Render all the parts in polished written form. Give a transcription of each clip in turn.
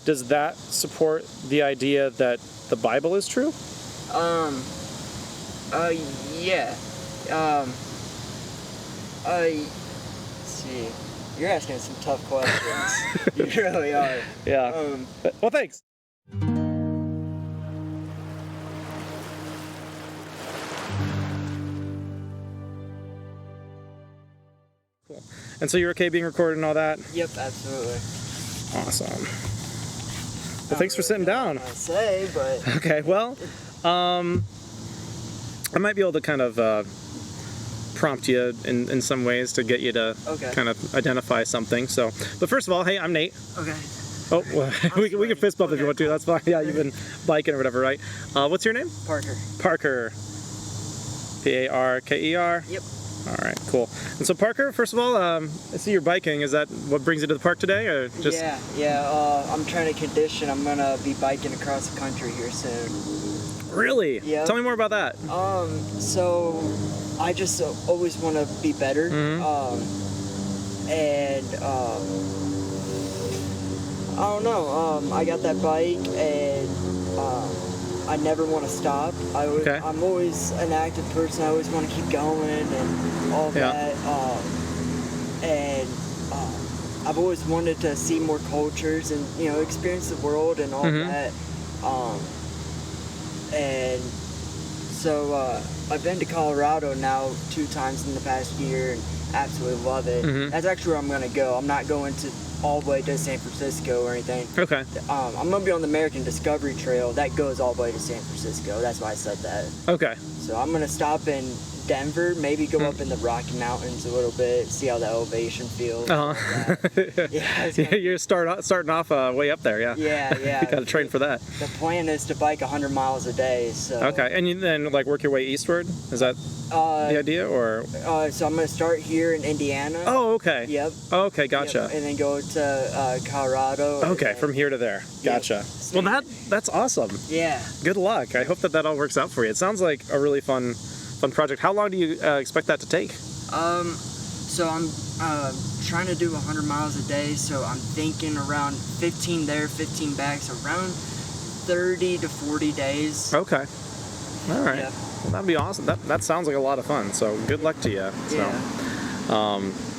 does that support the idea that the Bible is true? Yeah. Let's see. You're asking some tough questions. You really are. Yeah. Well, thanks. Cool. And so you're okay being recorded and all that? Yep, absolutely. Awesome. Well, thanks for sitting down. I say, but Okay, well, I might be able to kind of prompt you in some ways to get you to kind of identify something. So, but first of all, hey, I'm Nate. Okay. Oh, well, we can fist bump if you want to. That's fine. Yeah, you've been biking or whatever, right? What's your name? Parker. Parker. Parker. Yep. All right, cool. And so, Parker, first of all, I see you're biking. Is that what brings you to the park today, or just? Yeah. I'm trying to condition. I'm gonna be biking across the country here soon. Really? Yeah. Tell me more about that. So I just always want to be better. I don't know. I got that bike, and I never want to stop. I'm always an active person. I always want to keep going and all that. I've always wanted to see more cultures and experience the world and all that. And so I've been to Colorado now 2 times in the past year and absolutely love it. That's actually where I'm going to go. I'm not going to all the way to San Francisco or anything. Okay. I'm going to be on the American Discovery Trail. That goes all the way to San Francisco. That's why I said that. Okay. So I'm going to stop in Denver, maybe go up in the Rocky Mountains a little bit, see how the elevation feels. You're starting off way up there, yeah. Yeah. You got to train for that. The plan is to bike 100 miles a day. So. Okay, and you then work your way eastward? Is that the idea, or? So I'm going to start here in Indiana. Oh, okay. Yep. Okay, gotcha. Yep. And then go to Colorado. Okay, from here to there. Gotcha. Yep. Well, that's awesome. Yeah. Good luck. I hope that all works out for you. It sounds like a really fun project. How long do you expect that to take? So I'm trying to do 100 miles a day, so I'm thinking around 15 there, 15 back, so around 30 to 40 days. Okay. All right. Yeah. Well, that'd be awesome. That sounds like a lot of fun, so good luck to you. Yeah.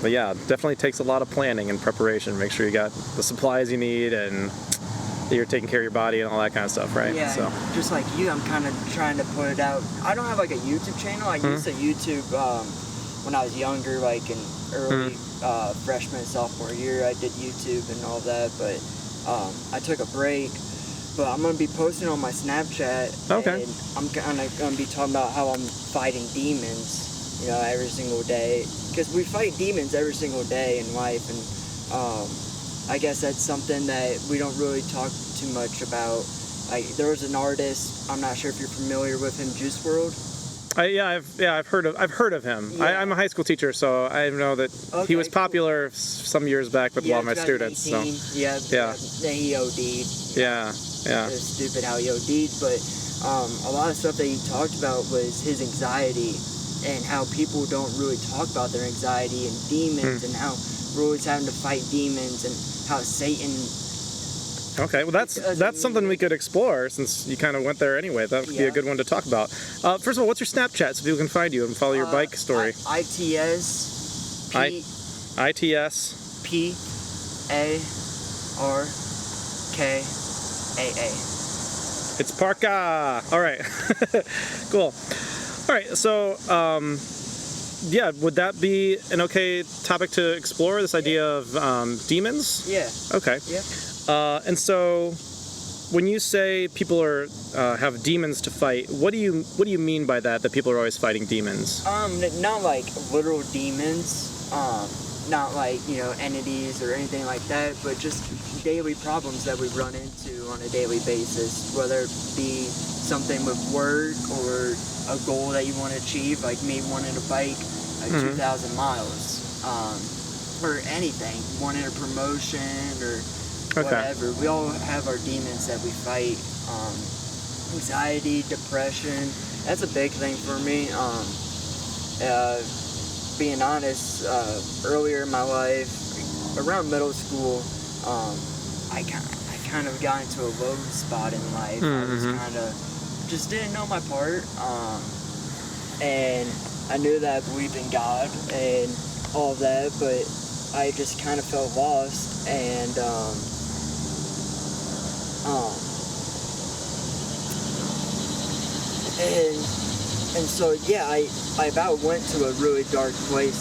But yeah, definitely takes a lot of planning and preparation. Make sure you got the supplies you need and you're taking care of your body and all that kind of stuff, right? Yeah, so. Just like you, I'm kind of trying to put it out. I don't have a YouTube channel. I used to YouTube when I was younger, in early freshman, sophomore year. I did YouTube and all that, but I took a break. But I'm going to be posting on my Snapchat. Okay. And I'm kind of going to be talking about how I'm fighting demons, every single day. Because we fight demons every single day in life, and I guess that's something that we don't really talk too much about. There was an artist, I'm not sure if you're familiar with him, Juice WRLD. I've heard of him. Yeah. I'm a high school teacher, so I know that he was popular some years back with a lot of my students. So. Yeah. Then he OD'd. Yeah. It's stupid how he OD'd, but a lot of stuff that he talked about was his anxiety and how people don't really talk about their anxiety and demons and how we're always having to fight demons and how Satan. Okay, well that's something we could explore since you kind of went there anyway. That would be a good one to talk about. First of all, what's your Snapchat so people can find you and follow your bike story? ITS PARKAA. It's Parka. All right, cool. All right, so would that be an okay topic to explore? This idea of demons? Yeah. Okay. Yeah. And so, when you say people have demons to fight, what do you mean by that? That people are always fighting demons? Not like literal demons. Not like entities or anything like that, but just daily problems that we run into on a daily basis, whether it be something with work or a goal that you want to achieve, like me wanting to bike 2,000 miles, or anything, wanting a promotion or whatever. We all have our demons that we fight. Anxiety, depression, that's a big thing for me. Being honest, earlier in my life, around middle school, I kind kind of got into a low spot in life. I was kind of just didn't know my part, and I knew that I believed in God and all of that, but I just kind of felt lost, and so yeah, I about went to a really dark place,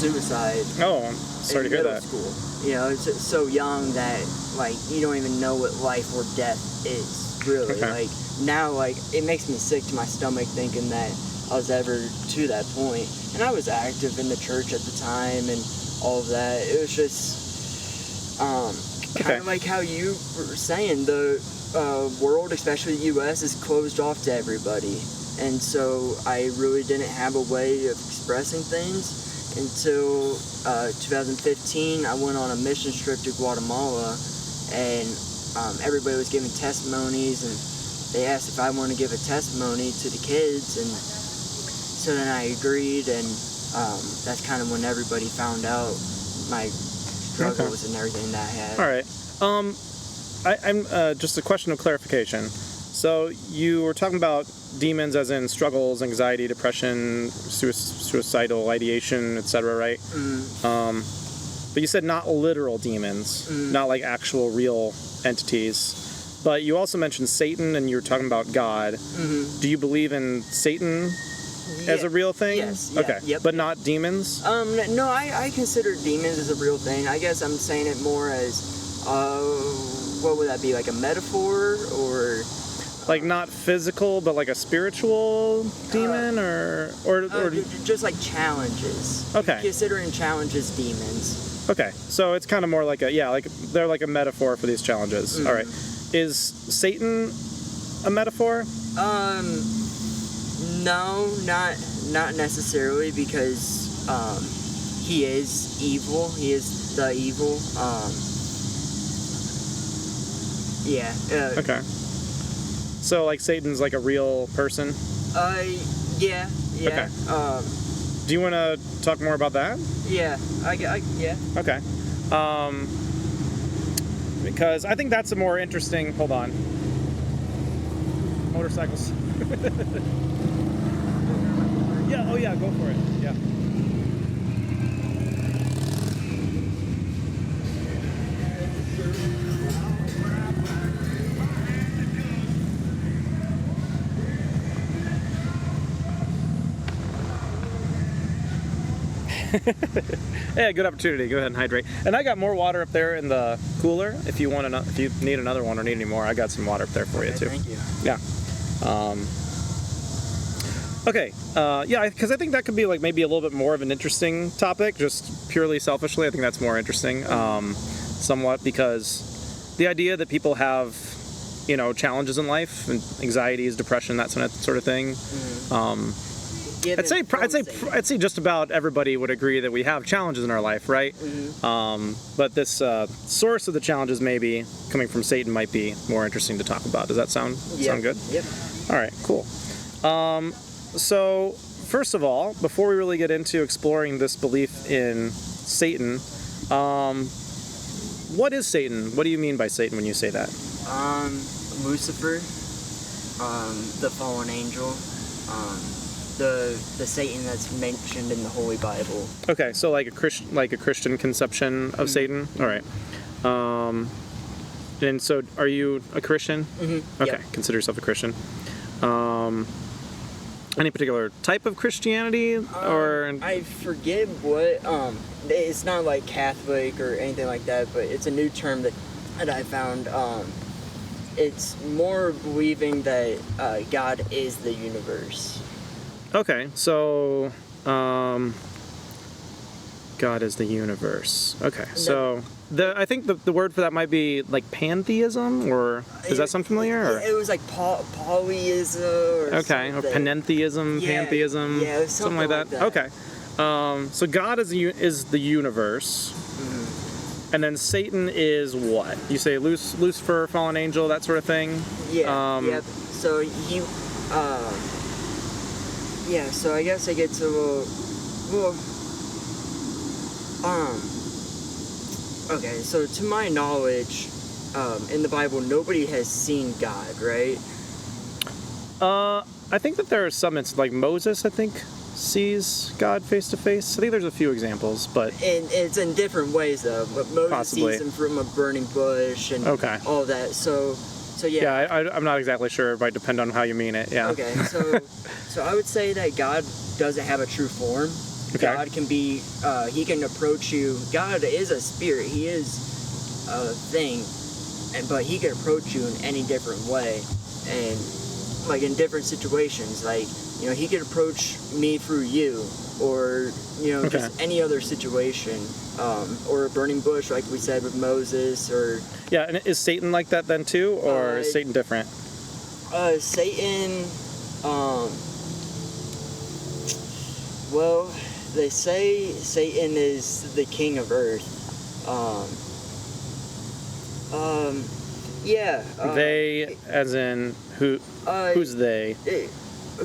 suicide. Oh, I'm sorry to hear that. School. You know, it's so young that like you don't even know what life or death is really. Okay. Like now, like it makes me sick to my stomach thinking that I was ever to that point. And I was active in the church at the time and all of that. It was just kind of like how you were saying, the world, especially the U.S., is closed off to everybody. And so I really didn't have a way of expressing things until 2015. I went on a mission trip to Guatemala, and everybody was giving testimonies, and they asked if I wanted to give a testimony to the kids, and so then I agreed, and that's kind of when everybody found out my struggles and everything that I had. All right. I'm just a question of clarification. So you were talking about demons as in struggles, anxiety, depression, suicidal ideation, etc., right? But you said not literal demons, not like actual real entities. But you also mentioned Satan, and you were talking about God. Do you believe in Satan as a real thing? Yes. Yeah, Okay. Yep. But not demons? No, I consider demons as a real thing. I guess I'm saying it more as, what would that be, like a metaphor, or... Like not physical, but like a spiritual demon, or just like challenges. Okay. Considering challenges demons. Okay, so it's kind of more like like they're like a metaphor for these challenges. All right, is Satan a metaphor? No, not necessarily, because he is evil. He is the evil. Yeah. Okay. So like Satan's like a real person? Yeah. Okay. Do you want to talk more about that? Yeah. Yeah. Okay. Because I think that's a more interesting. Hold on. Motorcycles. Yeah. Oh yeah. Go for it. Yeah. Yeah, good opportunity. Go ahead and hydrate. And I got more water up there in the cooler. If you want if you need another one or need any more, I got some water up there for you too. Thank you. Yeah. Okay. Yeah, because I think that could be like maybe a little bit more of an interesting topic, just purely selfishly. I think that's more interesting, somewhat, because the idea that people have, challenges in life and anxieties, depression, that sort of thing. I'd say just about everybody would agree that we have challenges in our life, right? But this source of the challenges, maybe coming from Satan, might be more interesting to talk about. Does that sound good? Yep. All right, cool. So first of all, before we really get into exploring this belief in Satan, what is Satan? What do you mean by Satan when you say that? Lucifer, the fallen angel. The Satan that's mentioned in the Holy Bible. Okay, so like a Christian conception of Satan. All right. And so, are you a Christian? Okay, Yep. Consider yourself a Christian. Any particular type of Christianity, or I forget what. It's not like Catholic or anything like that, but it's a new term that I found. It's more believing that God is the universe. Okay, so God is the universe. Okay, so I think the word for that might be like pantheism, or does that sound familiar? Or? It was like polyism. Or okay, something. Or panentheism, pantheism, yeah, something like that. Okay, so God is the universe, and then Satan is what? You say Lucifer, fallen angel, that sort of thing. Yeah. Yep. So you. Yeah, so I guess I get to okay, so to my knowledge, in the Bible, nobody has seen God, right? I think that there are some, it's like Moses, I think, sees God face to face. I think there's a few examples, but And it's in different ways, though. But Moses Possibly. sees him from a burning bush and Okay. all that. So yeah. yeah, I'm not exactly sure. It might depend on how you mean it. Yeah. Okay, so I would say that God doesn't have a true form. Okay. God can be, he can approach you. God is a spirit. He is a thing, but he can approach you in any different way, and like in different situations. Like, you know, he could approach me through you, or you know, Okay. just any other situation, or a burning bush, like we said with Moses, or Yeah, and is Satan like that then too, or is Uh, Satan different? Satan. Well, they say Satan is the king of earth. Yeah. They, as in who? Who's they?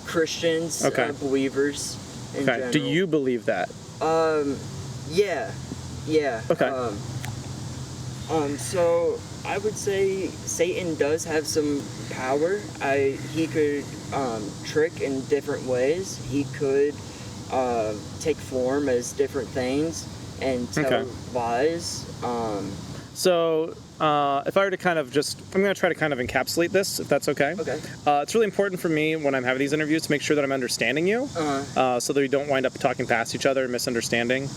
Christians, Okay. believers in Okay. general. Do you believe that? Yeah. Okay. So I would say Satan does have some power. He could trick in different ways. He could take form as different things and tell Okay. lies. So, if I were to kind of I'm going to try to kind of encapsulate this, if that's okay. Okay. It's really important for me when I'm having these interviews to make sure that I'm understanding you, so that we don't wind up talking past each other and misunderstanding.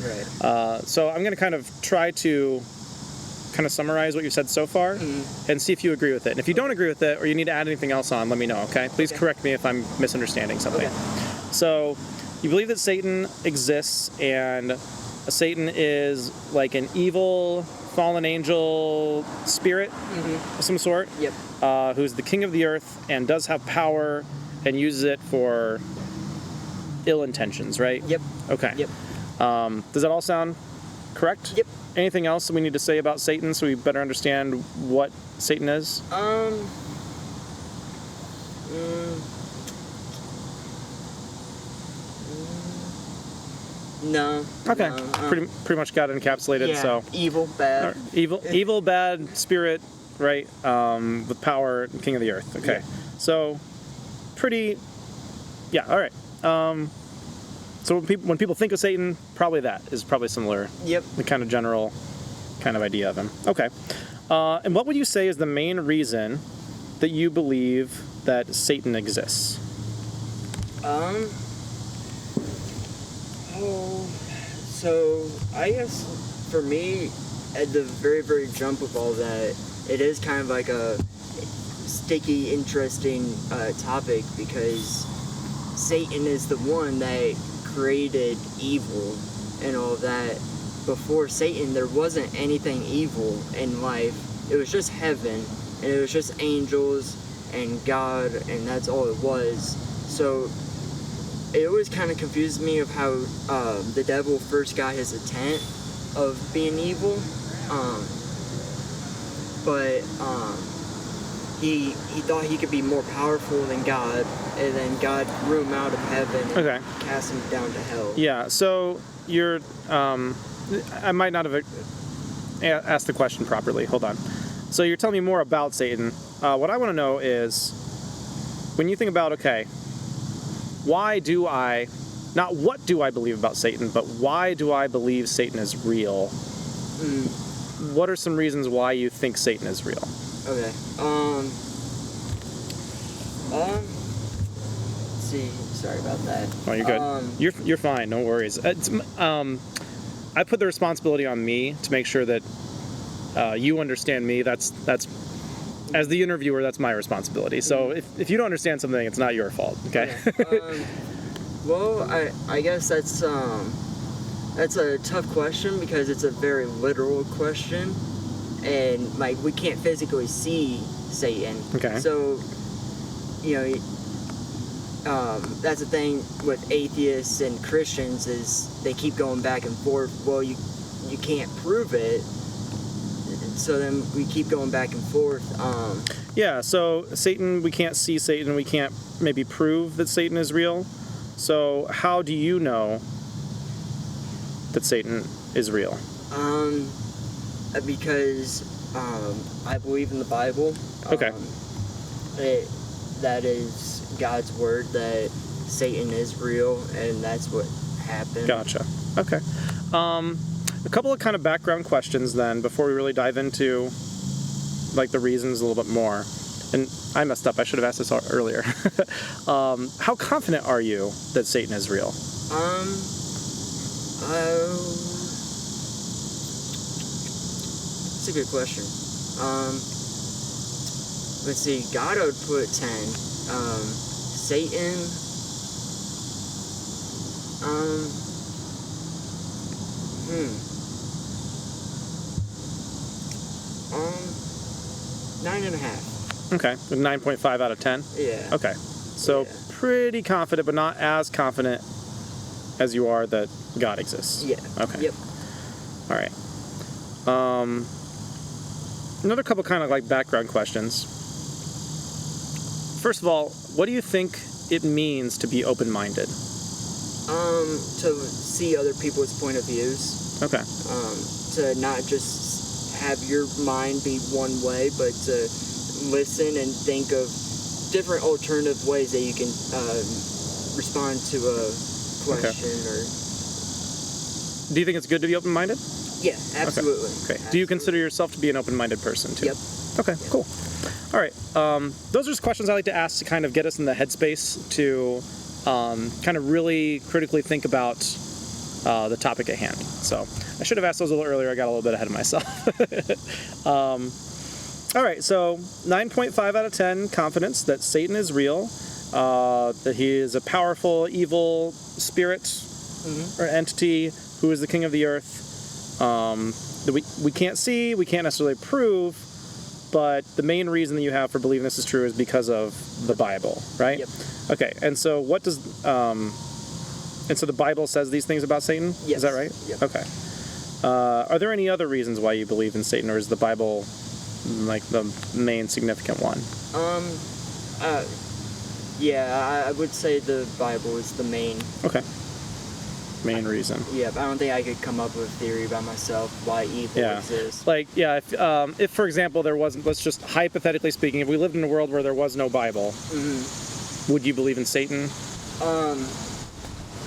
Right. So I'm going to kind of try to kind of summarize what you've said so far and see if you agree with it. And if you don't agree with it or you need to add anything else on, let me know, okay? Please correct me if I'm misunderstanding something. Okay. So, you believe that Satan exists, and Satan is like an evil, fallen angel spirit of some sort, Yep. who's the king of the earth and does have power and uses it for ill intentions, right? Yep. Okay. Yep. Does that all sound correct? Yep. Anything else that we need to say about Satan so we better understand what Satan is? No. Okay. No, Pretty much got it encapsulated. yeah. So Evil, bad. evil, bad spirit, right? With power, king of the earth. Okay. Yeah. So pretty. Yeah. All right. So when people think of Satan, probably that is probably similar. Yep. The kind of general kind of idea of him. Okay. And what would you say is the main reason that you believe that Satan exists? So I guess for me, at the very, very jump of all that, it is kind of like a sticky, interesting topic, because Satan is the one that created evil and all that. Before Satan, there wasn't anything evil in life. It was just heaven, and it was just angels and God, and that's all it was. So it always kind of confused me of how the devil first got his intent of being evil, but he thought he could be more powerful than God, and then God threw him out of heaven and cast him down to hell. Yeah. So you're. I might not have asked the question properly. Hold on. So you're telling me more about Satan. What I want to know is, when you think about, okay, why do I, not what do I believe about Satan, but why do I believe Satan is real? What are some reasons why you think Satan is real? Okay. Let's see. Sorry about that. Oh, you're good. You're fine. No worries. I put the responsibility on me to make sure that you understand me. That's as the interviewer, that's my responsibility. So if you don't understand something, it's not your fault. Okay. Well, I guess that's a tough question, because it's a very literal question, and like we can't physically see Satan. Okay. So, you know, that's the thing with atheists and Christians, is they keep going back and forth. Well, you can't prove it, so then we keep going back and forth. Yeah. So Satan, we can't see Satan. We can't maybe prove that Satan is real. So how do you know that Satan is real? Because I believe in the Bible. Okay. That is God's word, that Satan is real, and that's what happened. Gotcha. Okay. A couple of kind of background questions then before we really dive into like the reasons a little bit more. And I messed up. I should have asked this earlier. How confident are you that Satan is real? That's a good question. Let's see. God, I would put 10. Satan. 9.5. Okay. 9.5 out of 10? Yeah. Okay. So Yeah. pretty confident, but not as confident as you are that God exists. Yeah. Okay. Yep. All right. Another couple kind of like background questions. First of all, what do you think it means to be open-minded? To see other people's point of views. Okay. To not just have your mind be one way, but to listen and think of different alternative ways that you can respond to a question. Or Do you think it's good to be open-minded? yeah, absolutely. Okay. Do you consider yourself to be an open-minded person too? Yep. Okay, cool. All right. Those are just questions I like to ask to kind of get us in the headspace to kind of really critically think about the topic at hand. So I should have asked those a little earlier. I got a little bit ahead of myself. All right, so 9.5 out of 10 confidence that Satan is real, that he is a powerful, evil spirit or entity who is the king of the earth. That we can't see, we can't necessarily prove, but the main reason that you have for believing this is true is because of the Bible, right? Yep. Okay, and so what does and so the Bible says these things about Satan? Yes. Is that right? Yep. Okay. Are there any other reasons why you believe in Satan, or is the Bible like the main significant one? Yeah, I would say the Bible is the main. Okay. Main reason. Yeah, but I don't think I could come up with a theory by myself why evil exists. Like, yeah, if for example there wasn't, let's just hypothetically speaking, if we lived in a world where there was no Bible, would you believe in Satan?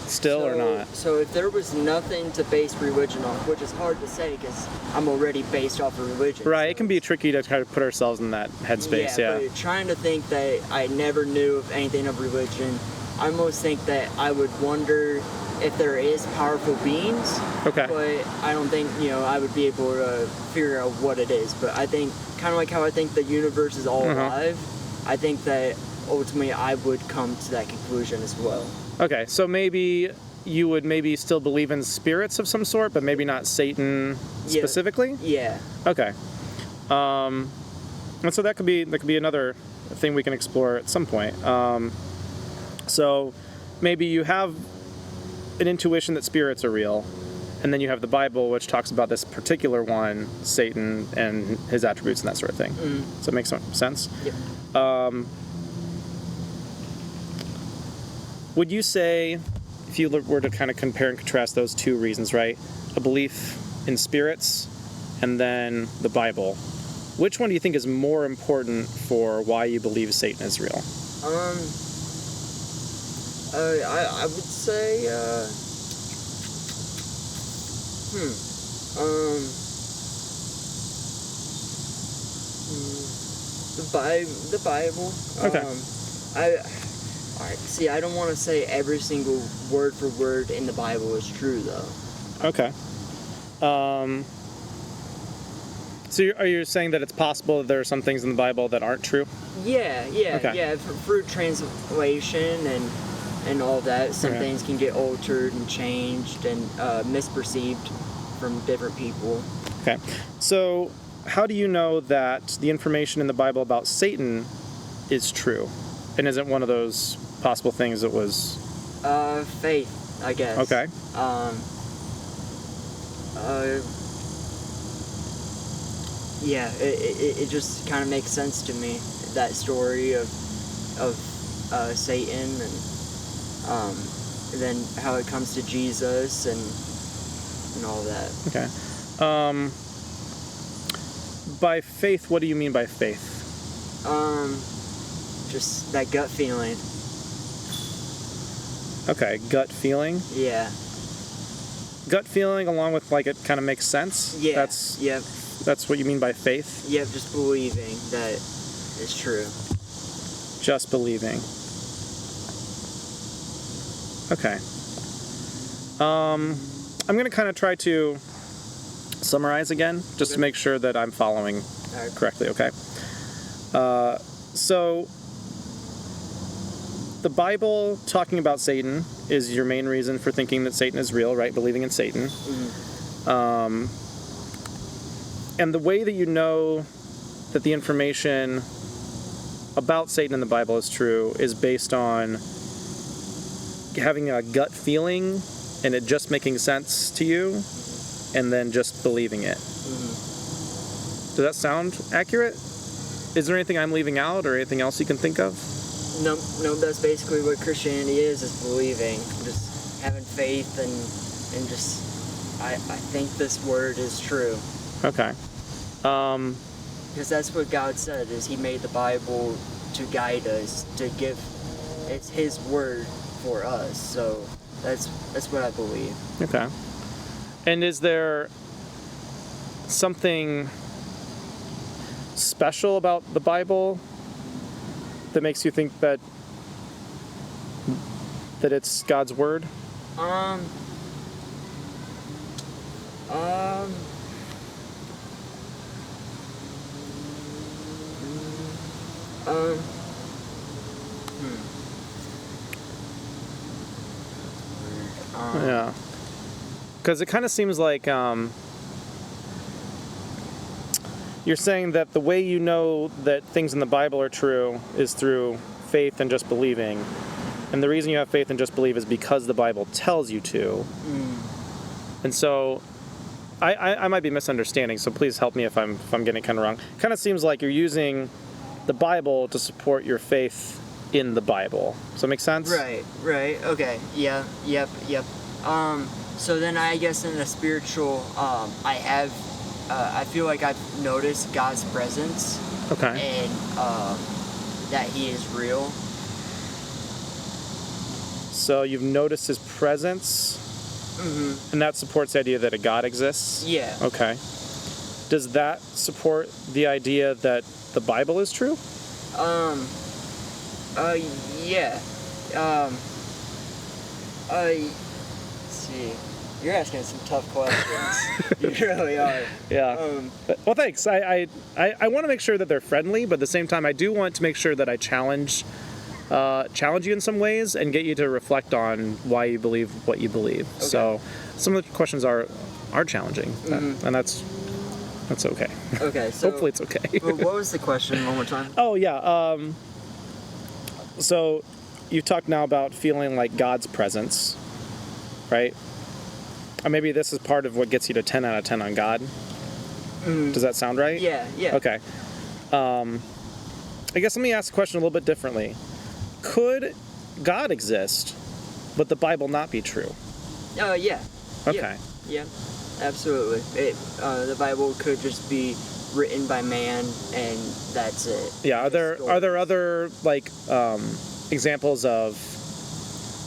Still or not? So if there was nothing to base religion off, which is hard to say because I'm already based off of religion. Right, so it can be tricky to try to put ourselves in that headspace, yeah. But trying to think that I never knew of anything of religion, I almost think that I would wonder if there is powerful beings. Okay. But I don't think, I would be able to figure out what it is. But I think, kind of like how I think the universe is all alive, I think that ultimately I would come to that conclusion as well. Okay, so maybe you would maybe still believe in spirits of some sort, but maybe not Satan specifically? Yeah. Okay. And so that could be another thing we can explore at some point. So maybe you have an intuition that spirits are real, and then you have the Bible, which talks about this particular one, Satan, and his attributes and that sort of thing. Does that make some sense? Yep. Would you say, if you were to kind of compare and contrast those two reasons, right? A belief in spirits and then the Bible, which one do you think is more important for why you believe Satan is real? I would say, the Bible. Okay. See, I don't want to say every single word for word in the Bible is true, though. Okay. So are you saying that it's possible that there are some things in the Bible that aren't true? Yeah. Through translation and all that, some things can get altered and changed and misperceived from different people. Okay. So how do you know that the information in the Bible about Satan is true and isn't one of those possible things that was... Faith, I guess. Okay. Yeah, it just kind of makes sense to me, that story of Satan and then how it comes to Jesus and all that. Okay. by faith, what do you mean by faith? Just that gut feeling. Okay, gut feeling. Yeah. Gut feeling, along with like it kind of makes sense. Yeah. Yep. That's what you mean by faith. Yep. Just believing that it's true. Just believing. Okay. I'm going to kind of try to summarize again, just to make sure that I'm following correctly, okay? So, the Bible talking about Satan is your main reason for thinking that Satan is real, right? Believing in Satan. Mm-hmm. And the way that you know that the information about Satan in the Bible is true is based on having a gut feeling and it just making sense to you, and then just believing it. Mm-hmm. Does that sound accurate? Is there anything I'm leaving out or anything else you can think of? No, that's basically what Christianity is believing. Just having faith and just, I think this word is true. Okay. Because that's what God said, is He made the Bible to guide us, to give, it's His word for us, so that's what I believe. Okay. And is there something special about the Bible that makes you think that it's God's word? Yeah. Because it kind of seems like you're saying that the way you know that things in the Bible are true is through faith and just believing. And the reason you have faith and just believe is because the Bible tells you to. Mm. And so I might be misunderstanding, so please help me if I'm getting it kind of wrong. It kind of seems like you're using the Bible to support your faith in the Bible. Does that make sense? Right, okay, yeah, yep. So then I guess in the spiritual, I feel like I've noticed God's presence. Okay. And that He is real. So you've noticed His presence, and that supports the idea that a God exists? Yeah. Okay. Does that support the idea that the Bible is true? Yeah. Let's see. You're asking some tough questions. You really are. Yeah. Well, thanks. I want to make sure that they're friendly, but at the same time, I do want to make sure that I challenge you in some ways and get you to reflect on why you believe what you believe. Okay. So some of the questions are challenging, and that's okay. Okay. So hopefully it's okay. Well, what was the question one more time? Oh yeah. So you talked now about feeling like God's presence, right? Or maybe this is part of what gets you to 10 out of 10 on God. Does that sound right? Yeah. Okay. I guess let me ask the question a little bit differently. Could God exist, but the Bible not be true? Yeah. Okay. Yeah, absolutely. The Bible could just be written by man, and that's it. Yeah. Are there other like examples of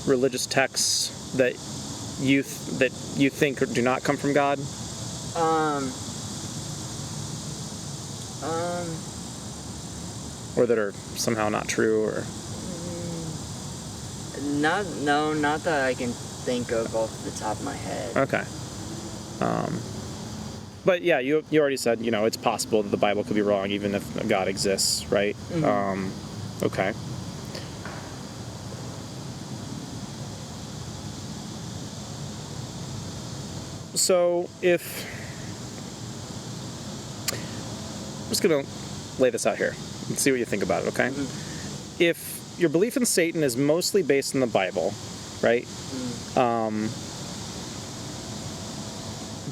religious texts that you think do not come from God? Or that are somehow not true, or not that I can think of off the top of my head. Okay. But yeah, you already said, it's possible that the Bible could be wrong even if God exists, right? Mm-hmm. Okay. So I'm just going to lay this out here and see what you think about it, okay? Mm-hmm. If your belief in Satan is mostly based in the Bible, right? Mm-hmm.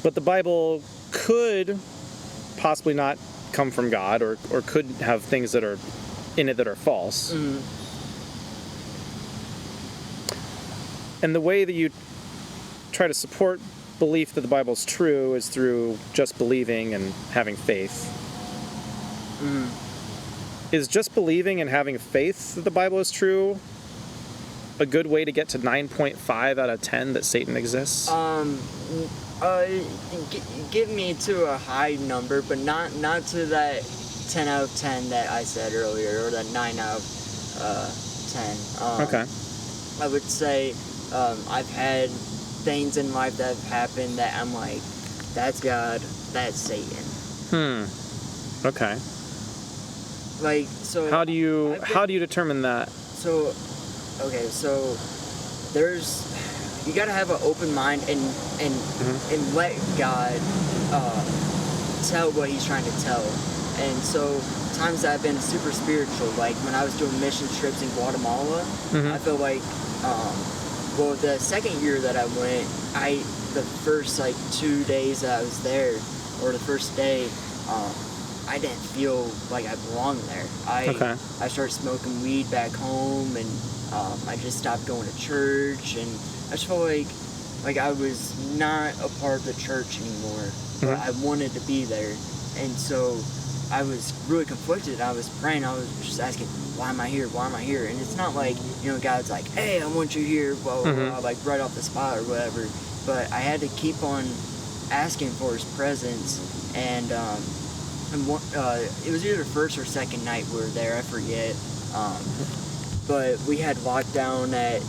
But the Bible could possibly not come from God, or could have things that are in it that are false. Mm-hmm. And the way that you try to support belief that the Bible is true is through just believing and having faith. is just believing and having faith that the Bible is true a good way to get to 9.5 out of 10 that Satan exists? Give me to a high number, but not to that 10 out of 10 that I said earlier, or that 9 out of 10. Okay. I would say I've had things in life that have happened that I'm like, that's God, that's Satan. Okay. Like, so How do you determine that? So you gotta have an open mind and let God tell what He's trying to tell. And so times that I've been super spiritual, like when I was doing mission trips in Guatemala, I feel like the second year that I went, the first like 2 days that I was there, or the first day, I didn't feel like I belonged there. I started smoking weed back home, and I just stopped going to church, and I just felt like I was not a part of the church anymore. But I wanted to be there, and so I was really conflicted. I was praying. I was just asking, why am I here? Why am I here? And it's not like, God's like, hey, I want you here, blah, blah, blah, like right off the spot or whatever. But I had to keep on asking for His presence, and it was either the first or second night we were there, I forget. But we had lockdown at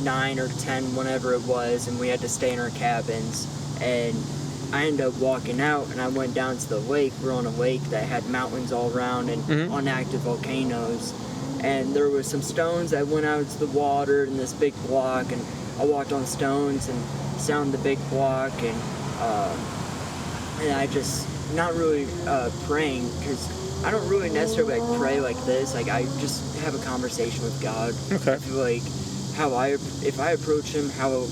9 or 10, whenever it was, and we had to stay in our cabins. And I ended up walking out, and I went down to the lake. We're on a lake that had mountains all around and inactive volcanoes. And there was some stones that went out into the water in this big block, and I walked on stones and sounded the big block, and I just not really praying, because I don't really necessarily like pray like this. Like, I just have a conversation with God. Okay. I feel like if I approach Him how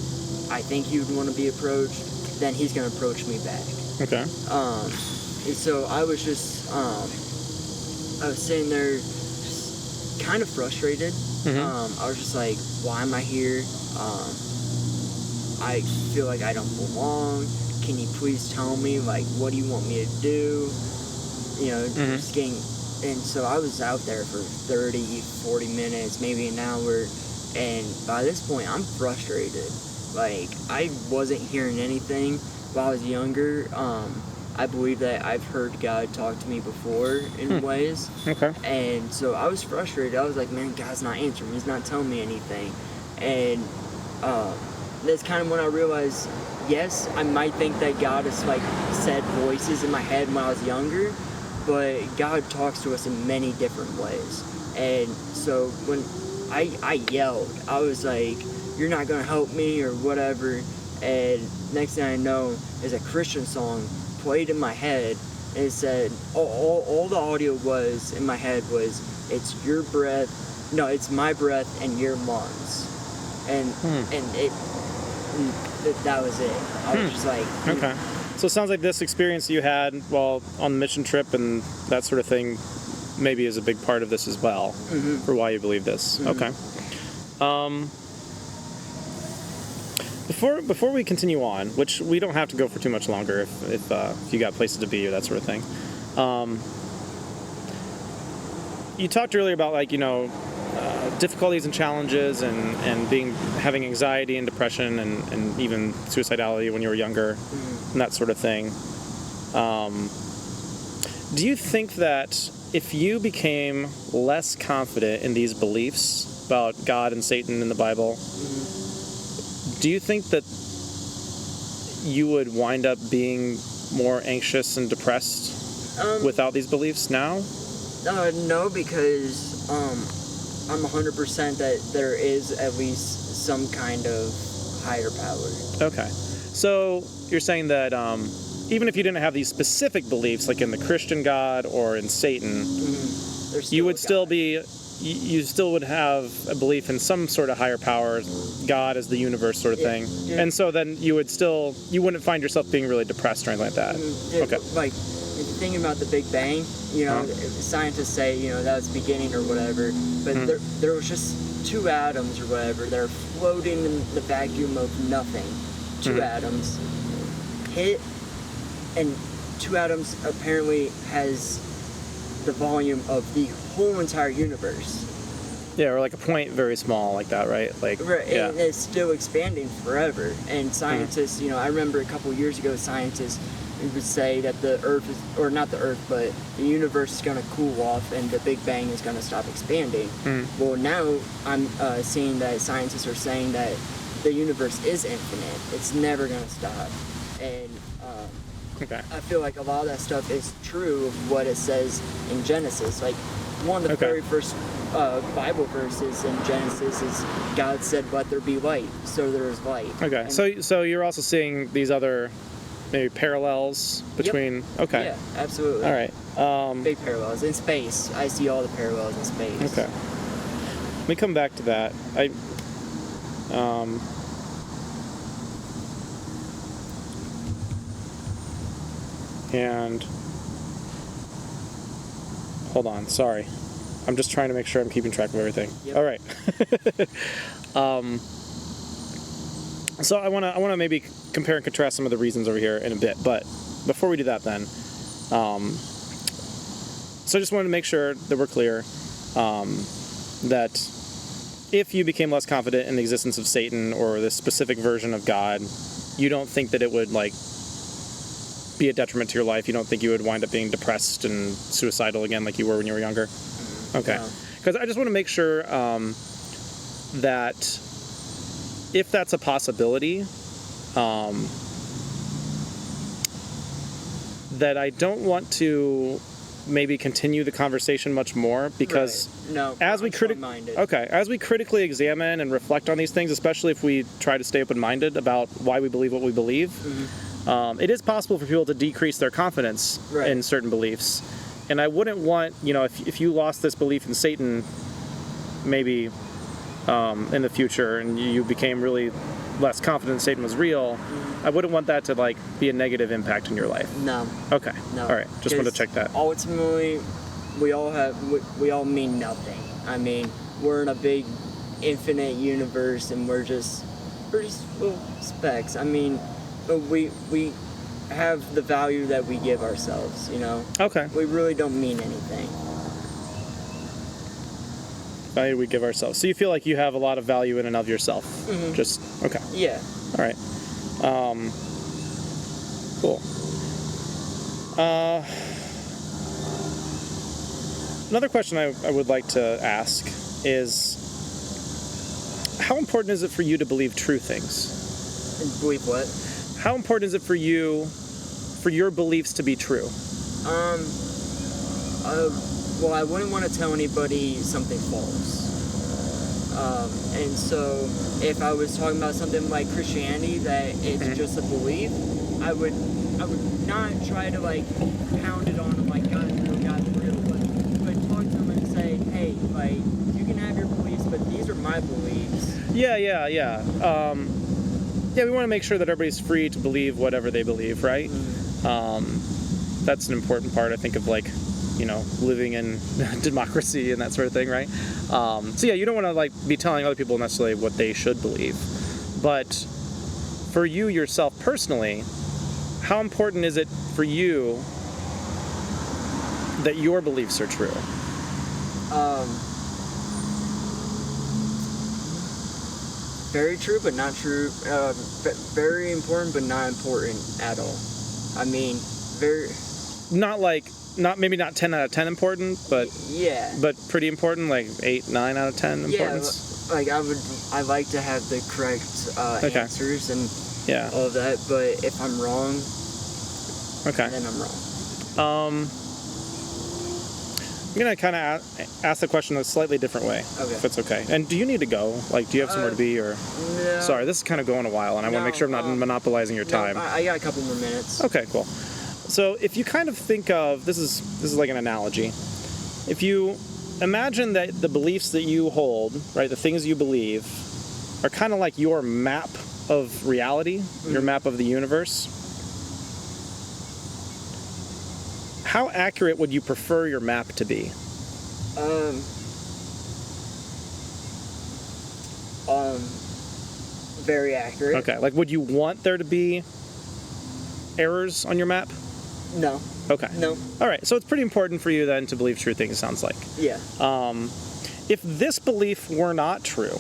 I think He would want to be approached, then He's gonna approach me back. Okay. And so I was just I was sitting there just kind of frustrated. I was just like, why am I here? I feel like I don't belong. Can you please tell me, like, what do you want me to do? Just getting, and so I was out there for 30, 40 minutes, maybe an hour, and by this point, I'm frustrated. Like, I wasn't hearing anything while I was younger. I believe that I've heard God talk to me before in ways. Okay. And so I was frustrated. I was like, man, God's not answering. He's not telling me anything. And that's kind of when I realized, yes, I might think that God has, like, said voices in my head when I was younger, but God talks to us in many different ways. And so when I yelled, I was like, you're not going to help me or whatever. And next thing I know is a Christian song played in my head, and it said, all the audio was in my head was, it's your breath, no, it's my breath and your lungs. And that was it. I was just like, okay. So it sounds like this experience you had while on the mission trip and that sort of thing maybe is a big part of this as well, for why you believe this. Okay. Before we continue on, which we don't have to go for too much longer if you got places to be or that sort of thing. You talked earlier about, like, difficulties and challenges and having anxiety and depression and even suicidality when you were younger and that sort of thing. Do you think that if you became less confident in these beliefs about God and Satan in the Bible, do you think that you would wind up being more anxious and depressed without these beliefs now? No, because I'm 100% that there is at least some kind of higher power. Okay. So you're saying that even if you didn't have these specific beliefs, like in the Christian God or in Satan, you would still be... You still would have a belief in some sort of higher power, God as the universe sort of thing. Yeah. And so then you wouldn't find yourself being really depressed or anything like that. Yeah, okay. Like, thinking about the Big Bang, scientists say, that was the beginning or whatever, but there was just two atoms or whatever. They're floating in the vacuum of nothing. Two atoms hit, and two atoms apparently has the volume of the whole entire universe. Yeah, or like a point very small like that, right? Like, Right, yeah. and it's still expanding forever. And scientists, you know, I remember a couple years ago, scientists would say that the Earth is, or not the Earth, but the universe is going to cool off and the Big Bang is going to stop expanding. Well, now I'm seeing that scientists are saying that the universe is infinite. It's never going to stop. And Okay. I feel like a lot of that stuff is true of what it says in Genesis. Like, one of the very first Bible verses in Genesis is God said, "Let there be light," so there is light. Okay. And So you're also seeing these other maybe parallels between. Okay. yeah, absolutely. All right. Big parallels in space. I see all the parallels in space. Okay. Let me come back to that. And hold on, sorry. I'm just trying to make sure I'm keeping track of everything. Yep. All right. So I want to maybe compare and contrast some of the reasons over here in a bit, but before we do that then, so I just wanted to make sure that we're clear that if you became less confident in the existence of Satan or this specific version of God, you don't think that it would like be a detriment to your life? You don't think you would wind up being depressed and suicidal again like you were when you were younger? Okay. Because I just want to make sure that if that's a possibility, that I don't want to maybe continue the conversation much more, because as we critically examine and reflect on these things, especially if we try to stay open-minded about why we believe what we believe, it is possible for people to decrease their confidence in certain beliefs. And I wouldn't want, you know, if you lost this belief in Satan, maybe in the future, and you became really less confident Satan was real, I wouldn't want that to like be a negative impact in your life. No. Okay. No. All right. Just wanted to check that. Ultimately, we all mean nothing. I mean, we're in a big, infinite universe, and we're just little specks. I mean, but we have the value that we give ourselves. You know. Okay. We really don't mean anything. Value we give ourselves. So you feel like you have a lot of value in and of yourself. Just okay. Yeah. All right. Cool. Another question I would like to ask is, how important is it for you to believe true things? And believe what? How important is it for you, for your beliefs to be true? Well, I wouldn't want to tell anybody something false. And so, if I was talking about something like Christianity, that it's just a belief, I would not try to like pound it on them like God's real, but talk to them and say, hey, like, you can have your beliefs, but these are my beliefs. Yeah. Yeah, we want to make sure that everybody's free to believe whatever they believe, right? That's an important part, I think, of like, you know, living in democracy and that sort of thing, right? So yeah, you don't want to like be telling other people necessarily what they should believe, but for you yourself personally, how important is it for you that your beliefs are true? Very true, but not true. Very important, but not important at all. I mean, maybe not 10 out of 10 important, but yeah, but pretty important, like 8, 9 out of 10 importance. Yeah, like I like to have the correct answers and all of that, but if I'm wrong, then I'm wrong. I'm gonna kind of ask the question a slightly different way, if it's okay. And do you need to go? Like, do you have somewhere to be, or? No. Sorry, this is kind of going a while, and I want to make sure I'm not monopolizing your time. I got a couple more minutes. Okay, cool. So if you kind of think of, this is like an analogy. If you imagine that the beliefs that you hold, right, the things you believe, are kind of like your map of reality, your map of the universe. How accurate would you prefer your map to be? Very accurate. Okay, like would you want there to be errors on your map? No. Okay. No. All right. So it's pretty important for you then to believe true things, it sounds like. Yeah. If this belief were not true,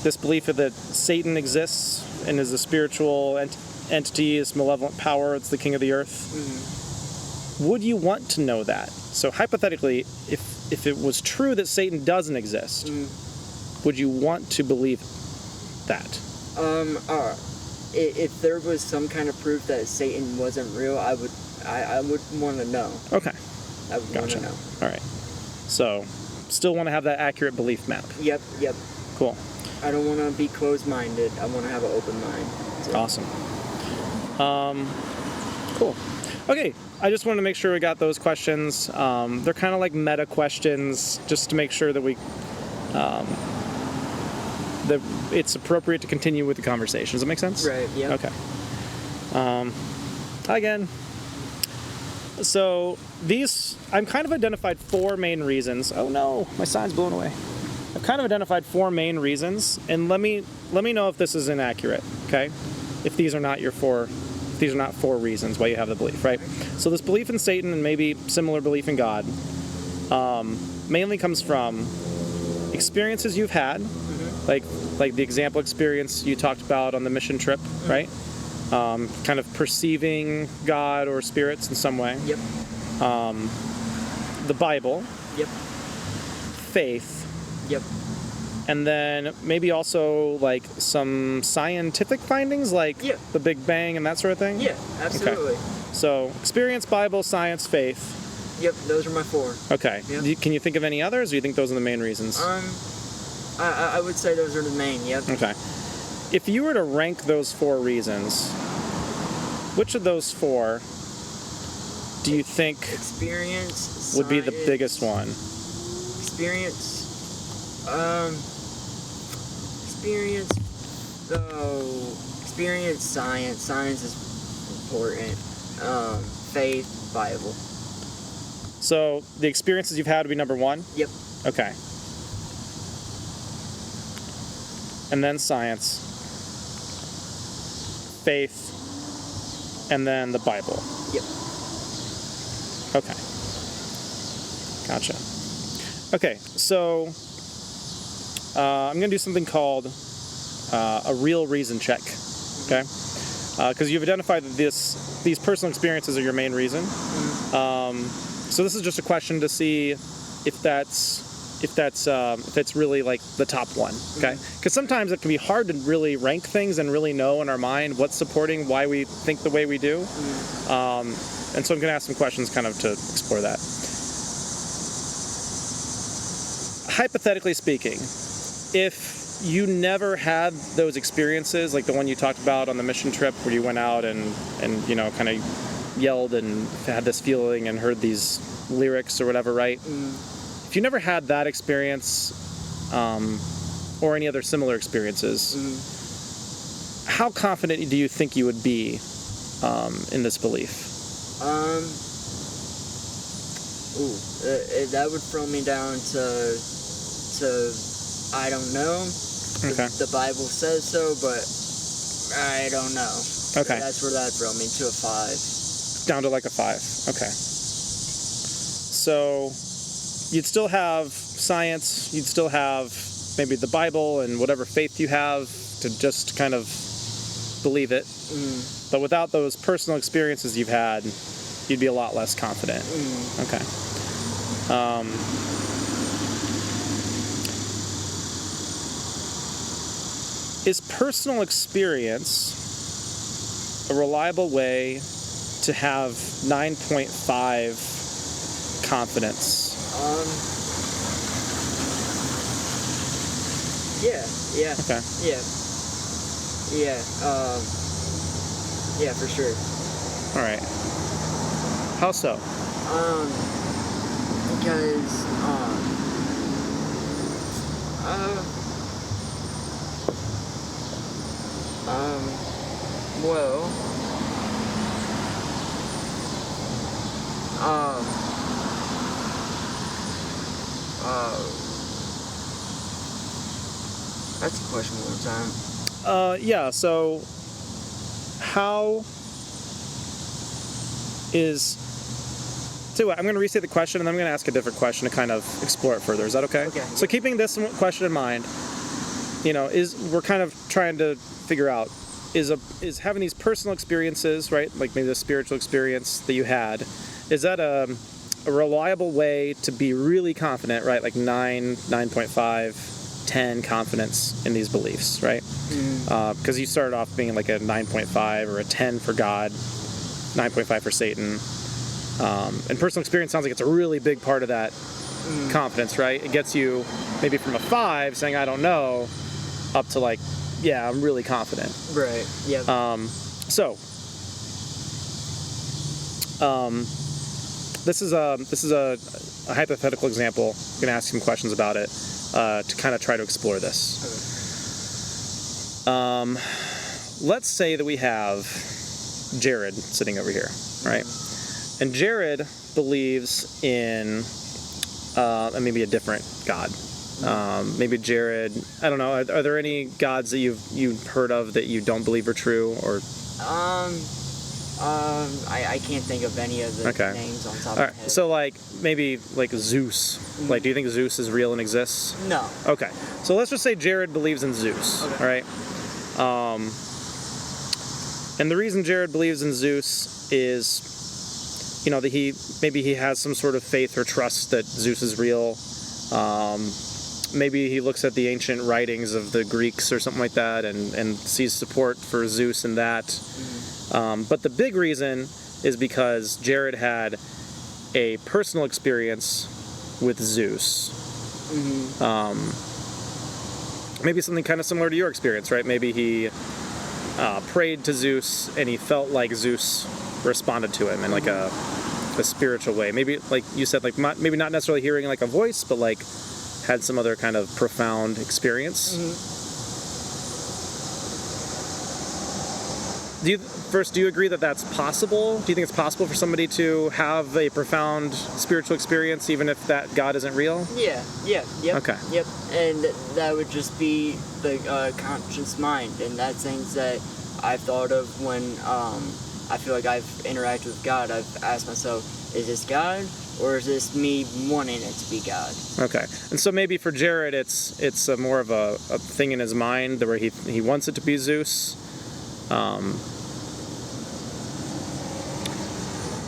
this belief that Satan exists and is a spiritual entity, is malevolent power, it's the king of the earth, would you want to know that? So hypothetically, if it was true that Satan doesn't exist, would you want to believe that? If there was some kind of proof that Satan wasn't real, I would want to know. Okay. I would want to know. All right. So, still want to have that accurate belief map. Yep. Cool. I don't want to be closed-minded. I want to have an open mind. So. Awesome. Cool. Okay. I just wanted to make sure we got those questions. They're kind of like meta questions, just to make sure that we that it's appropriate to continue with the conversation. Does that make sense? Right. Yeah. Okay. Again. So I'm kind of identified 4 main reasons. Oh no, my sign's blown away. I've kind of identified 4 main reasons, and let me know if this is inaccurate. Okay, if these are not 4 reasons why you have the belief, right? So this belief in Satan and maybe similar belief in God mainly comes from experiences you've had, like the example experience you talked about on the mission trip, right? Kind of perceiving God or spirits in some way. Yep. The Bible. Yep. Faith. Yep. And then maybe also like some scientific findings, like the Big Bang and that sort of thing? Yeah, absolutely. Okay. So experience, Bible, science, faith. Yep, those are my 4. Okay. Yep. Can you think of any others, or do you think those are the main reasons? I would say those are the main, yep. Okay. If you were to rank those 4 reasons, which of those 4 do you think experience would be the biggest one? Experience, science. Science is important. Faith, Bible. So the experiences you've had would be number 1? Yep. Okay. And then science, faith, and then the Bible. Yep. Okay. Gotcha. Okay, so I'm going to do something called a real reason check, okay? Because you've identified that these personal experiences are your main reason. So this is just a question to see if that's really like the top one, okay? Because sometimes it can be hard to really rank things and really know in our mind what's supporting why we think the way we do. And so I'm going to ask some questions kind of to explore that. Hypothetically speaking, if you never had those experiences, like the one you talked about on the mission trip where you went out and kind of yelled and had this feeling and heard these lyrics or whatever, right? If you never had that experience, or any other similar experiences, how confident do you think you would be in this belief? That would throw me down to I don't know. Okay. The Bible says so, but I don't know. Okay. That's where that throw me, to a 5. Down to like a 5. Okay. So you'd still have science, you'd still have maybe the Bible and whatever faith you have to just kind of believe it. But without those personal experiences you've had, you'd be a lot less confident. Okay. Is personal experience a reliable way to have 9.5 confidence? Yeah. Okay. Yeah, for sure. All right. How so? Because, well, that's a question one more time. Yeah, so how is... Tell you what, I'm going to restate the question, and then I'm going to ask a different question to kind of explore it further. Is that okay? Okay. So keeping this question in mind, we're kind of trying to figure out, is having these personal experiences, right, like maybe the spiritual experience that you had, is that a reliable way to be really confident, right, like 9.5, 10 confidence in these beliefs, right? Because you started off being like a 9.5 or a 10 for God, 9.5 for Satan. And personal experience sounds like it's a really big part of that confidence, right? It gets you maybe from a 5 saying, I don't know, up to like, yeah, I'm really confident. Right, yeah. This is a hypothetical example. I'm going to ask some questions about it to kind of try to explore this. Okay. Let's say that we have Jared sitting over here, right? And Jared believes in maybe a different God. Maybe Jared, I don't know, are there any gods that you've heard of that you don't believe are true? Or I can't think of any of the names on top of my head. So like maybe like Zeus. Like, do you think Zeus is real and exists? No. Okay. So let's just say Jared believes in Zeus. Okay. All right. And the reason Jared believes in Zeus is, that he has some sort of faith or trust that Zeus is real. Maybe he looks at the ancient writings of the Greeks or something like that and sees support for Zeus in that. But the big reason is because Jared had a personal experience with Zeus. Maybe something kind of similar to your experience, right? Maybe he prayed to Zeus and he felt like Zeus responded to him in like a spiritual way. Maybe, like you said, like maybe not necessarily hearing like a voice, but like had some other kind of profound experience. Do you agree that that's possible? Do you think it's possible for somebody to have a profound spiritual experience even if that God isn't real? Yeah. Okay. Yep. And that would just be the conscious mind, and that's things that I've thought of when I feel like I've interacted with God. I've asked myself, is this God, or is this me wanting it to be God? Okay. And so maybe for Jared, it's more of a thing in his mind where he wants it to be Zeus.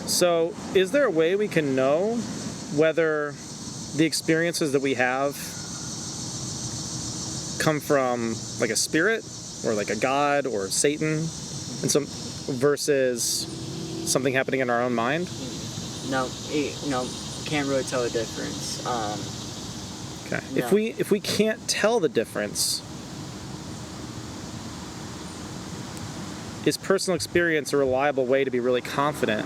So is there a way we can know whether the experiences that we have come from like a spirit or like a God or Satan and versus something happening in our own mind? No, can't really tell the difference. Okay. No. If we can't tell the difference, is personal experience a reliable way to be really confident?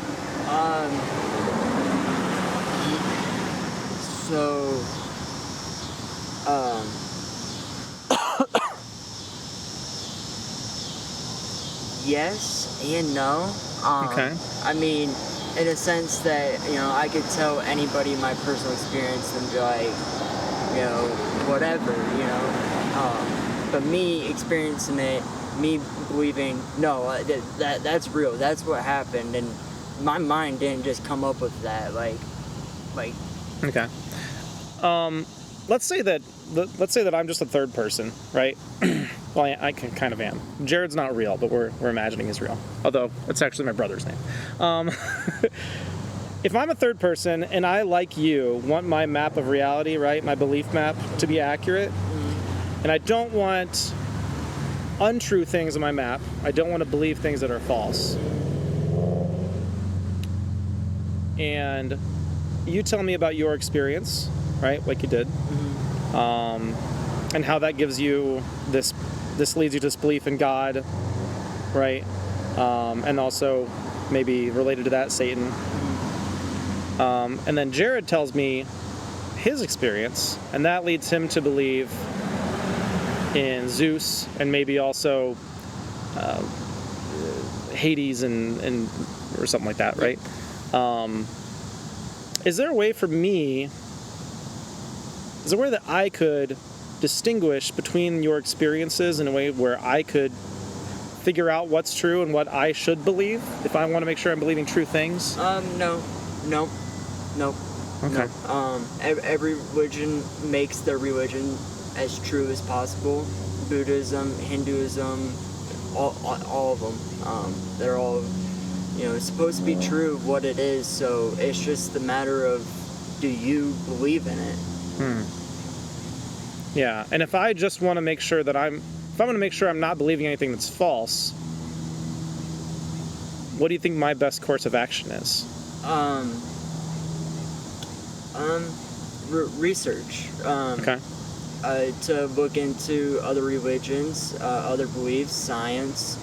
Yes and no. Okay. I mean, in a sense that, I could tell anybody my personal experience and be like, whatever, but me experiencing it, me believing, no, that's real, that's what happened, and my mind didn't just come up with that, like. Okay. Let's say that I'm just a third person, right? Well, I kind of am. Jared's not real, but we're imagining he's real. Although it's actually my brother's name. If I'm a third person and I, like you, want my map of reality, right, my belief map to be accurate, and I don't want untrue things in my map, I don't want to believe things that are false, and you tell me about your experience, right, like you did, and how that gives you this leads you to this belief in God, right, and also maybe related to that, Satan. And then Jared tells me his experience, and that leads him to believe in Zeus and maybe also Hades and or something like that, right? Is there a way that I could distinguish between your experiences in a way where I could figure out what's true and what I should believe if I want to make sure I'm believing true things? No. Okay. Every religion makes their religion as true as possible. Buddhism, Hinduism, all of them. They're all, supposed to be true of what it is. So it's just the matter of, do you believe in it? Yeah, and if I just want to make sure that if I want to make sure I'm not believing anything that's false, what do you think my best course of action is? Research. Okay. To look into other religions, other beliefs, science,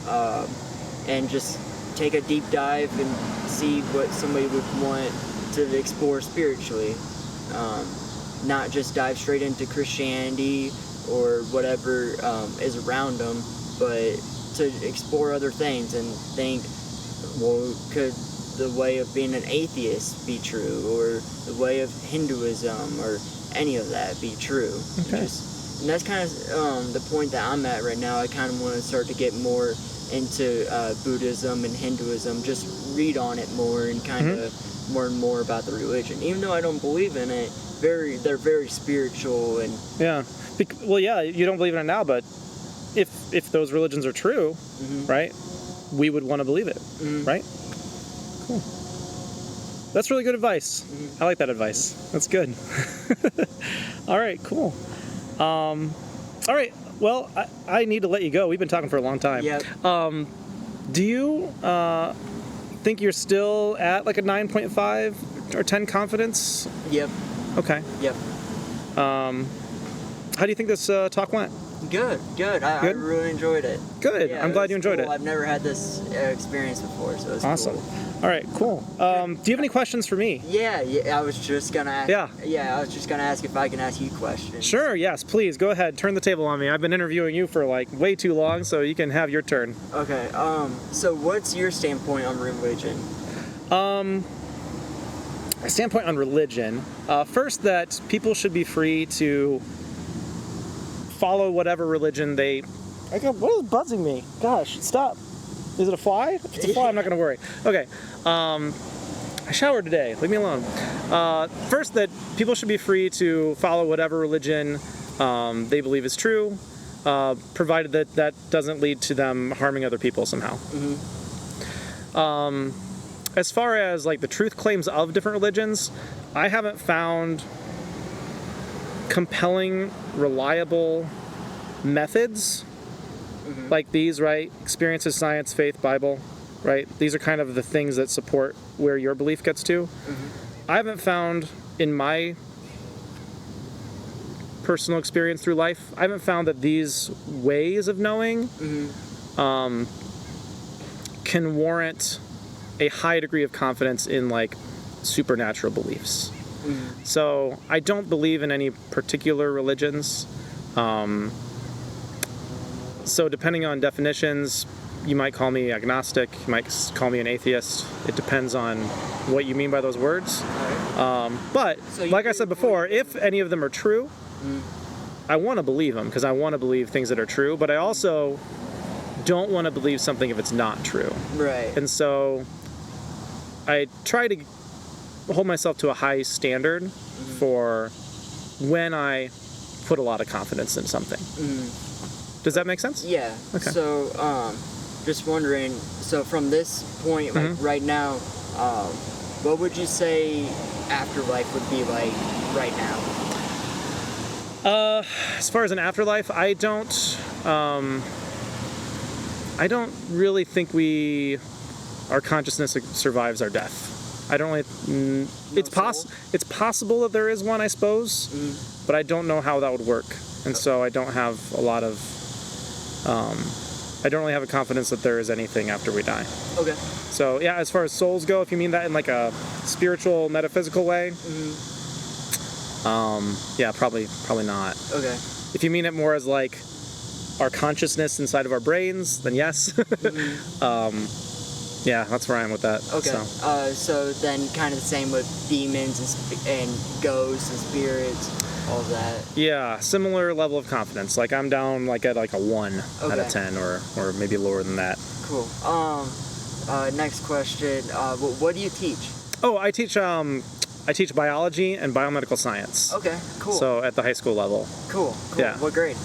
and just take a deep dive and see what somebody would want to explore spiritually. Not just dive straight into Christianity or whatever is around them, but to explore other things and think, well, could the way of being an atheist be true, or the way of Hinduism, or any of that be true? Okay. And that's kind of the point that I'm at right now. I kind of want to start to get more into Buddhism and Hinduism, just read on it more and kind of learn more about the religion. Even though I don't believe in it, they're very spiritual. And yeah. Well, yeah, you don't believe in it now, but if those religions are true, right, we would want to believe it, right? Cool. That's really good advice. I like that advice. That's good. All right, cool. All right, well, I need to let you go. We've been talking for a long time. Yep. Do you think you're still at like a 9.5 or 10 confidence? Yep. Okay. Yep. How do you think this talk went? Good. I really enjoyed it. Good. Yeah, I'm glad you enjoyed it. I've never had this experience before, so it's awesome. Cool. All right, cool. Do you have any questions for me? Yeah, I was just gonna ask. Yeah. I was just gonna ask if I can ask you questions. Sure, yes, please, go ahead. Turn the table on me. I've been interviewing you for like way too long, so you can have your turn. Okay, so what's your standpoint on religion? My standpoint on religion, first, that people should be free to follow whatever religion they... What is buzzing me? Gosh, stop. Is it a fly? If it's a fly, I'm not going to worry. Okay. I showered today. Leave me alone. First, that people should be free to follow whatever religion they believe is true, provided that that doesn't lead to them harming other people somehow. As far as like the truth claims of different religions, I haven't found compelling, reliable methods like these, right? Experiences, science, faith, Bible, right? These are kind of the things that support where your belief gets to. I haven't found in my personal experience through life, I haven't found that these ways of knowing can warrant a high degree of confidence in like supernatural beliefs. So I don't believe in any particular religions. So depending on definitions, you might call me agnostic, you might call me an atheist. It depends on what you mean by those words. But so like I said before, if any of them are true, I want to believe them because I want to believe things that are true, but I also don't want to believe something if it's not true. Right. And so I try to hold myself to a high standard for when I put a lot of confidence in something. Does that make sense? Yeah. Okay. So, just wondering, so from this point, like right now, what would you say afterlife would be like right now? As far as an afterlife, I don't really think our consciousness survives our death. I don't really, it's possible that there is one, I suppose, but I don't know how that would work. And so I don't have a lot of, I don't really have a confidence that there is anything after we die. Okay. So yeah, as far as souls go, if you mean that in like a spiritual, metaphysical way, yeah, probably not. Okay. If you mean it more as like our consciousness inside of our brains, then yes. Yeah, that's where I am with that. Okay. So then kind of the same with demons and ghosts and spirits. all that. Yeah, similar level of confidence. Like I'm down like at like a 1 out of 10 or maybe lower than that. Cool. Next question. What do you teach? Oh, I teach biology and biomedical science. Okay, cool. So at the high school level. Cool. Yeah. What grade?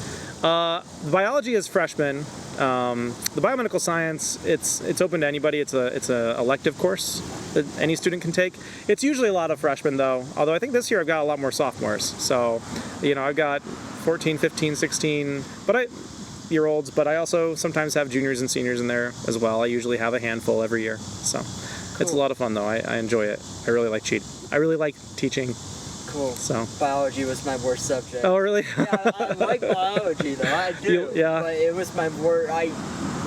Biology is freshman. The biomedical science, it's open to anybody. It's a elective course that any student can take. It's usually a lot of freshmen though, although I think this year I've got a lot more sophomores. So, I've got 14, 15, 16 year-olds, but I also sometimes have juniors and seniors in there as well. I usually have a handful every year. So It's a lot of fun though. I enjoy it. I really like teaching. Cool. So biology was my worst subject. Oh really? Yeah, I like biology though. I do. Yeah. But it was my worst.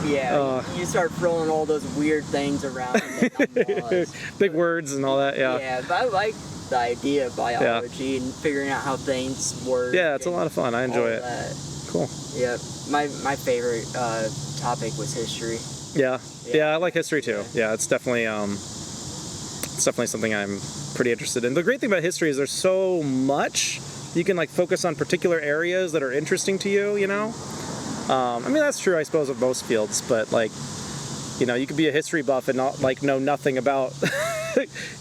You start throwing all those weird things around. And I'm lost. Big words and all that. Yeah. Yeah, but I like the idea of biology and figuring out how things work. Yeah, it's a lot of fun. I enjoy it. That. Cool. Yeah, my favorite topic was history. Yeah, I like history too. Yeah, it's definitely something I'm pretty interested in. The great thing about history is there's so much you can like focus on particular areas that are interesting to you. I mean that's true I suppose of most fields, but like you could be a history buff and not like know nothing about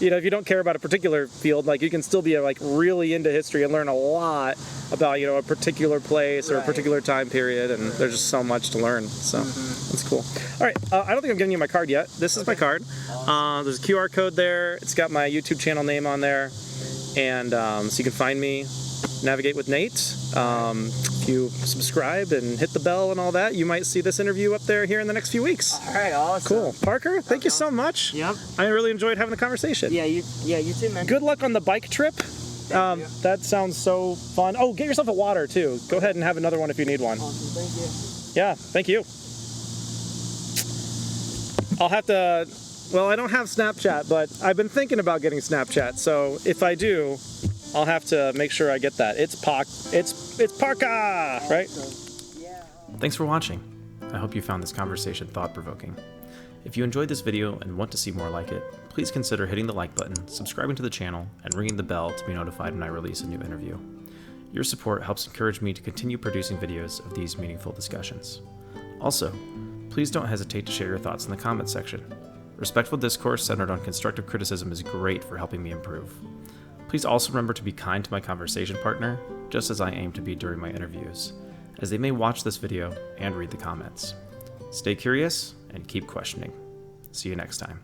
if you don't care about a particular field, like you can still be like really into history and learn a lot about a particular place or a particular time period, and there's just so much to learn. So that's cool. All right, I don't think I'm giving you my card yet. This is my card. There's a QR code there. It's got my YouTube channel name on there, and so you can find me, Navigate with Nate. If you subscribe and hit the bell and all that, you might see this interview up there here in the next few weeks. All right, awesome. Cool. Parker, thank you so much. Yep. I really enjoyed having the conversation. Yeah, you too, man. Good luck on the bike trip. That sounds so fun. Oh, get yourself a water too. Go ahead and have another one if you need one. Awesome, thank you. Yeah, thank you. I'll have to, I don't have Snapchat, but I've been thinking about getting Snapchat, so if I do, I'll have to make sure I get that. It's Parka, right? Yeah. Thanks for watching. I hope you found this conversation thought-provoking. If you enjoyed this video and want to see more like it, please consider hitting the like button, subscribing to the channel, and ringing the bell to be notified when I release a new interview. Your support helps encourage me to continue producing videos of these meaningful discussions. Also, please don't hesitate to share your thoughts in the comments section. Respectful discourse centered on constructive criticism is great for helping me improve. Please also remember to be kind to my conversation partner, just as I aim to be during my interviews, as they may watch this video and read the comments. Stay curious and keep questioning. See you next time.